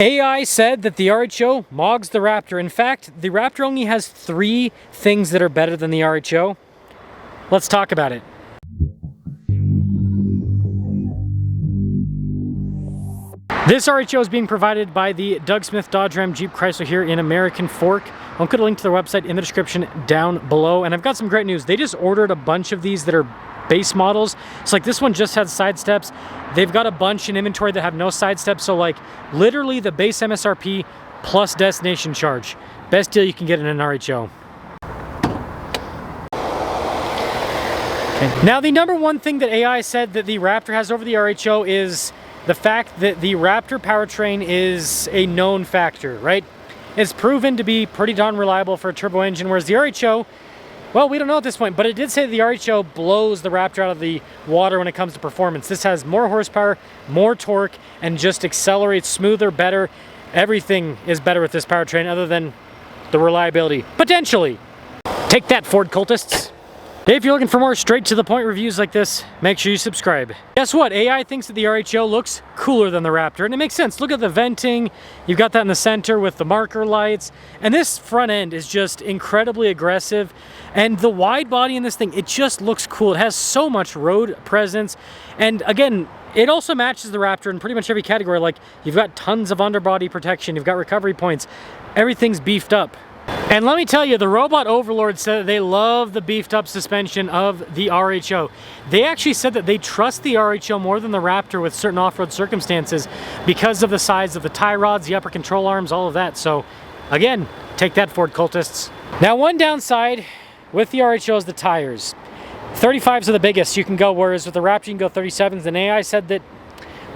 AI said that the RHO mogs the Raptor. In fact, the Raptor only has 3 things that are better than the RHO. Let's talk about it. This RHO is being provided by the Doug Smith Dodge Ram Jeep Chrysler here in American Fork. I'll put a link to their website in the description down below. And I've got some great news. They just ordered a bunch of these that are base models. So like this one just has side steps. They've got a bunch in inventory that have no side steps. So like literally the base MSRP plus destination charge. Best deal you can get in an RHO. Okay. Now the number one thing that AI said that the Raptor has over the RHO is the fact that the Raptor powertrain is a known factor, right? It's proven to be pretty darn reliable for a turbo engine, whereas the RHO, well, we don't know at this point, but it did say the RHO blows the Raptor out of the water when it comes to performance. This has more horsepower, more torque, and just accelerates smoother, better. Everything is better with this powertrain other than the reliability. Potentially. Take that, Ford cultists. If you're looking for more straight-to-the-point reviews like this, make sure you subscribe. Guess what? AI thinks that the RHO looks cooler than the Raptor, and it makes sense. Look at the venting. You've got that in the center with the marker lights, and this front end is just incredibly aggressive, and the wide body in this thing, it just looks cool. It has so much road presence, and again, it also matches the Raptor in pretty much every category. Like, you've got tons of underbody protection, you've got recovery points, everything's beefed up. And let me tell you, the robot overlord said that they love the beefed up suspension of the RHO. They actually said that they trust the RHO more than the Raptor with certain off-road circumstances because of the size of the tie rods, the upper control arms, all of that. So again, take that, Ford cultists. Now, one downside with the RHO is the tires. 35s are the biggest you can go, whereas with the Raptor you can go 37s. And AI said that,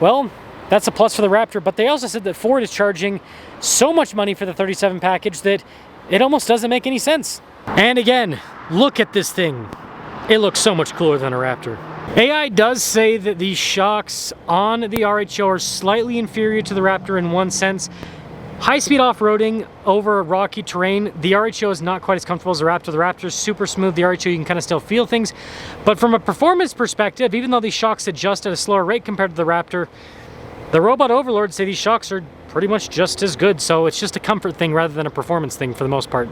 well, that's a plus for the Raptor, but they also said that Ford is charging so much money for the 37 package that it almost doesn't make any sense. And again, look at this thing. It looks so much cooler than a Raptor. AI does say that the shocks on the RHO are slightly inferior to the Raptor in one sense. High-speed off-roading over rocky terrain, the RHO is not quite as comfortable as the Raptor. The Raptor is super smooth. The RHO, you can kind of still feel things. But from a performance perspective, even though these shocks adjust at a slower rate compared to the Raptor, the robot overlords say these shocks are pretty much just as good, so it's just a comfort thing rather than a performance thing for the most part.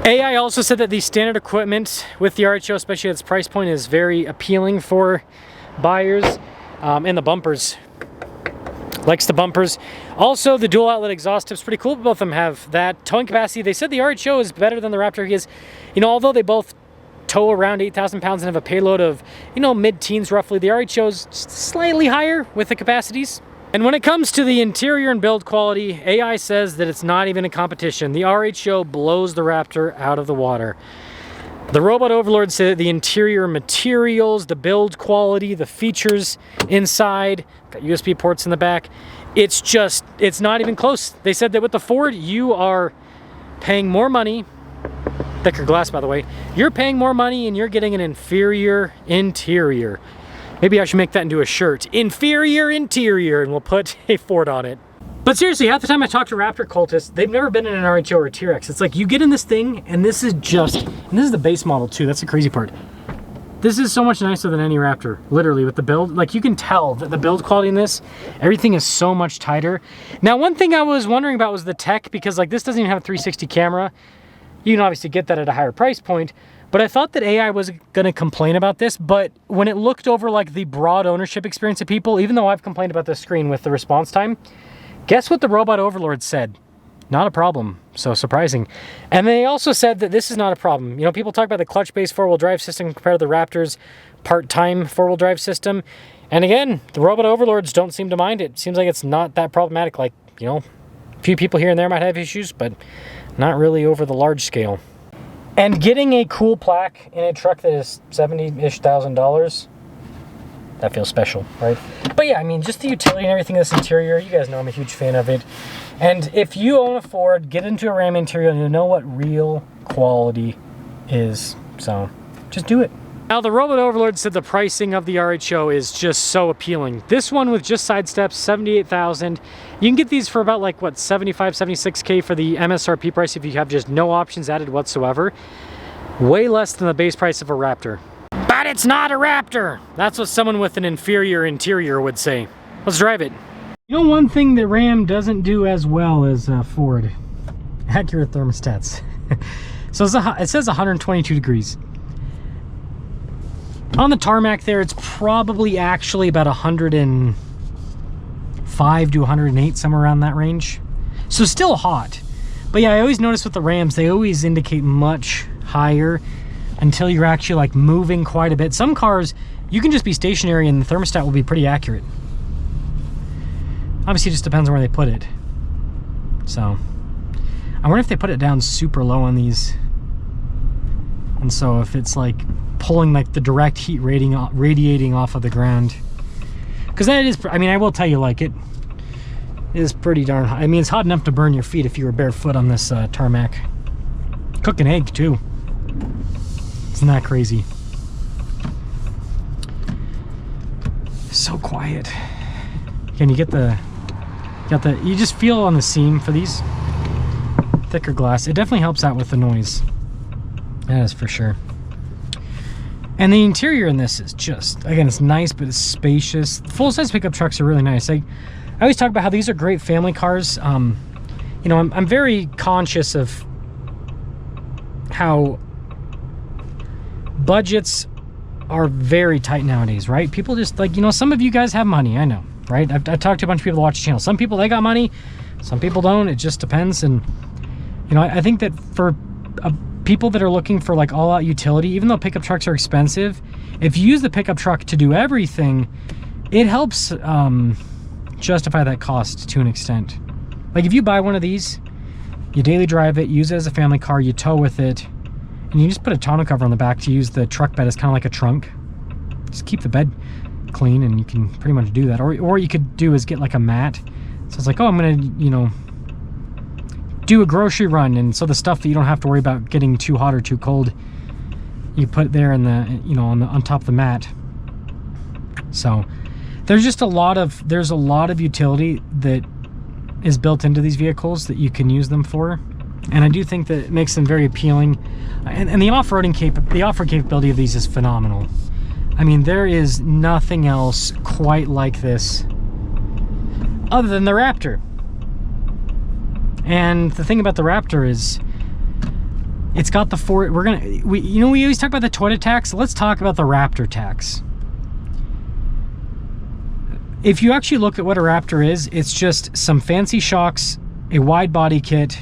AI also said that the standard equipment with the RHO, especially at its price point, is very appealing for buyers. And the bumpers. Likes the bumpers. Also, the dual outlet exhaust tip's pretty cool. Both of them have that. Towing capacity, they said the RHO is better than the Raptor because, you know, although they both tow around 8,000 pounds and have a payload of, you know, mid-teens roughly, the RHO is slightly higher with the capacities. And when it comes to the interior and build quality, AI says that it's not even a competition. The RHO blows the Raptor out of the water. The robot overlord said the interior materials, the build quality, the features inside, got USB ports in the back, it's not even close. They said that with the Ford, you are paying more money, thicker glass by the way, you're paying more money and you're getting an inferior interior. Maybe I should make that into a shirt. Inferior interior, and we'll put a Ford on it. But seriously, half the time I talk to Raptor cultists, they've never been in an RHO or a T-Rex. It's like you get in this thing, and this is the base model too. That's the crazy part. This is so much nicer than any Raptor, literally, with the build. Like, you can tell that the build quality in this, everything is so much tighter. Now, one thing I was wondering about was the tech, because like this doesn't even have a 360 camera. You can obviously get that at a higher price point. But I thought that AI was going to complain about this, but when it looked over like the broad ownership experience of people, even though I've complained about the screen with the response time, guess what the robot overlord said? Not a problem. So surprising. And they also said that this is not a problem. You know, people talk about the clutch-based four-wheel drive system compared to the Raptor's part-time four-wheel drive system. And again, the robot overlords don't seem to mind it. Seems like it's not that problematic. Like, you know, a few people here and there might have issues, but not really over the large scale. And getting a cool plaque in a truck that is $70-ish thousand, that feels special, right? But yeah, I mean, just the utility and everything in this interior, you guys know I'm a huge fan of it. And if you own a Ford, get into a Ram interior and you'll know what real quality is. So, just do it. Now, the robot overlord said the pricing of the RHO is just so appealing. This one with just side steps, $78,000. You can get these for about like, what, $75, $76K for the MSRP price if you have just no options added whatsoever. Way less than the base price of a Raptor. But it's not a Raptor! That's what someone with an inferior interior would say. Let's drive it. You You know, one thing that Ram doesn't do as well as Ford, accurate thermostats. So it says 122 degrees. On the tarmac there, it's probably actually about 105 to 108, somewhere around that range. So still hot. But yeah, I always notice with the Rams, they always indicate much higher until you're actually like moving quite a bit. Some cars, you can just be stationary and the thermostat will be pretty accurate. Obviously, it just depends on where they put it. So, I wonder if they put it down super low on these. And so if it's like pulling like the direct heat radiating off of the ground. Because that is, I mean, I will tell you, like, it is pretty darn hot. I mean, it's hot enough to burn your feet if you were barefoot on this tarmac. Cook an egg too. Isn't that crazy? So quiet. Can you get you just feel on the seam for these thicker glass. It definitely helps out with the noise. That is for sure. And the interior in this is just, again, it's nice, but it's spacious. Full-size pickup trucks are really nice. I always talk about how these are great family cars. You know, I'm very conscious of how budgets are very tight nowadays, right? People just, like, you know, some of you guys have money, I know, right? I've talked to a bunch of people that watch the channel. Some people, they got money, some people don't. It just depends. And, you know, I think that for people that are looking for like all-out utility, even though pickup trucks are expensive, if you use the pickup truck to do everything, it helps justify that cost to an extent. Like if you buy one of these, you daily drive it, use it as a family car, you tow with it, and you just put a tonneau cover on the back to use the truck bed as kind of like a trunk. Just keep the bed clean and you can pretty much do that. Or what you could do is get like a mat. So it's like, oh, I'm gonna, you know, do a grocery run, and so the stuff that you don't have to worry about getting too hot or too cold, you put it there in the, you know, on top of the mat. So there's just a lot of utility that is built into these vehicles that you can use them for, and I do think that it makes them very appealing. And the off-road capability of these is phenomenal. I mean, there is nothing else quite like this other than the Raptor. And the thing about the Raptor is it's got the Ford. We always talk about the Toyota tax. Let's talk about the Raptor tax. If you actually look at what a Raptor is, it's just some fancy shocks, a wide body kit,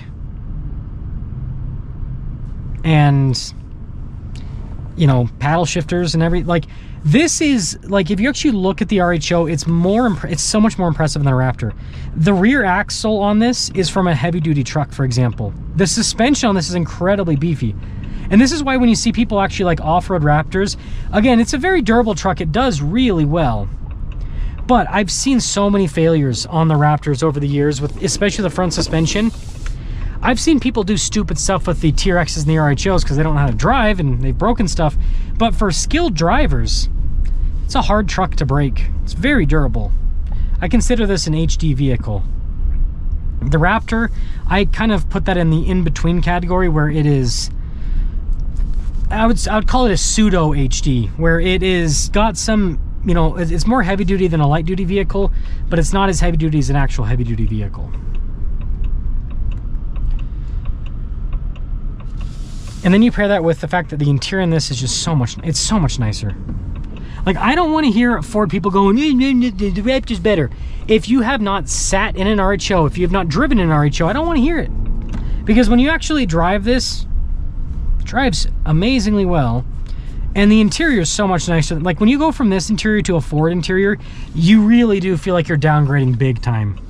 and, you know, paddle shifters and like, this is, like, if you actually look at the RHO, it's so much more impressive than a Raptor. The rear axle on this is from a heavy-duty truck, for example. The suspension on this is incredibly beefy. And this is why when you see people actually like off-road Raptors, again, it's a very durable truck. It does really well. But I've seen so many failures on the Raptors over the years, with especially the front suspension. I've seen people do stupid stuff with the TRXs and the RHOs because they don't know how to drive and they've broken stuff. But for skilled drivers, it's a hard truck to break. It's very durable. I consider this an HD vehicle. The Raptor, I kind of put that in the in-between category, where it is, I would call it a pseudo HD, where it is got some, you know, it's more heavy duty than a light duty vehicle, but it's not as heavy duty as an actual heavy duty vehicle. And then you pair that with the fact that the interior in this is just so much nicer. Like, I don't want to hear Ford people going, the Raptor's better. If you have not sat in an RHO, if you have not driven an RHO, I don't want to hear it. Because when you actually drive this, it drives amazingly well. And the interior is so much nicer. Like, when you go from this interior to a Ford interior, you really do feel like you're downgrading big time.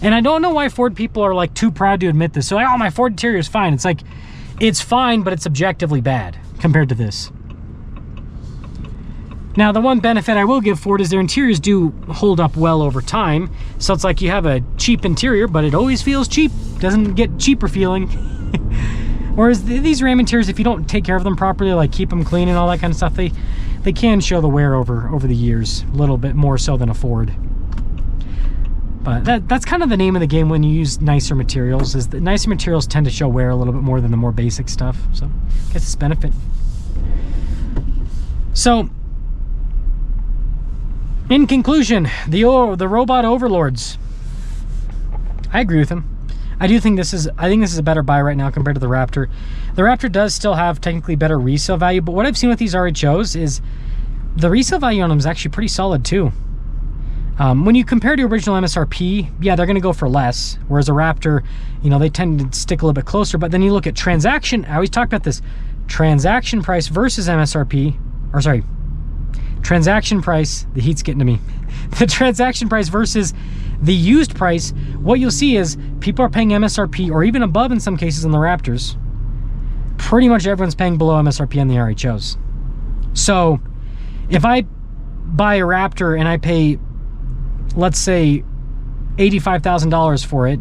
And I don't know why Ford people are like too proud to admit this. So like, oh, my Ford interior is fine. It's like, it's fine, but it's objectively bad compared to this. Now, the one benefit I will give Ford is their interiors do hold up well over time. So it's like you have a cheap interior, but it always feels cheap. Doesn't get cheaper feeling. Whereas these Ram interiors, if you don't take care of them properly, like keep them clean and all that kind of stuff, they can show the wear over the years, a little bit more so than a Ford. But that's kind of the name of the game when you use nicer materials, is that nicer materials tend to show wear a little bit more than the more basic stuff. So I guess it's a benefit. So in conclusion, the robot overlords. I agree with him. I think this is a better buy right now compared to the Raptor. The Raptor does still have technically better resale value, but what I've seen with these RHOs is the resale value on them is actually pretty solid too. When you compare to original MSRP, yeah, they're going to go for less, whereas a Raptor, you know, they tend to stick a little bit closer. But then you look at transaction, I always talk about this, transaction price versus MSRP, or sorry, transaction price, the heat's getting to me. The transaction price versus the used price, what you'll see is people are paying MSRP or even above in some cases on the Raptors. Pretty much everyone's paying below MSRP on the RHOs. So if I buy a Raptor and I pay, let's say, $85,000 for it,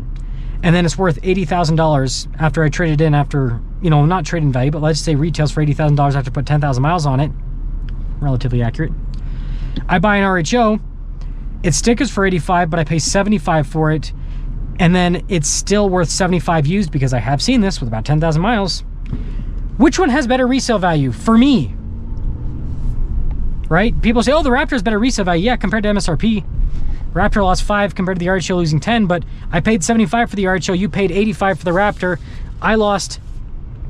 and then it's worth $80,000 after I trade it in after, you know, not trade in value, but let's say retails for $80,000 after I put 10,000 miles on it, relatively accurate. I buy an RHO, it stickers for 85, but I pay 75 for it, and then it's still worth 75 used because I have seen this with about 10,000 miles. Which one has better resale value for me? Right? People say, oh, the Raptor has better resale value. Yeah, compared to MSRP. Raptor lost 5 compared to the RHO losing 10, but I paid 75 for the RHO, you paid 85 for the Raptor. I lost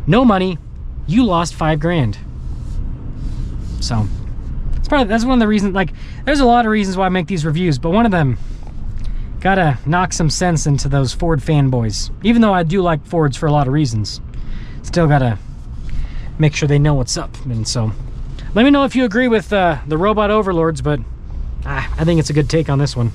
no money, you lost 5 grand. So that's one of the reasons, like, there's a lot of reasons why I make these reviews, but one of them, gotta knock some sense into those Ford fanboys. Even though I do like Fords for a lot of reasons, still gotta make sure they know what's up. And so let me know if you agree with the robot overlords, but I think it's a good take on this one.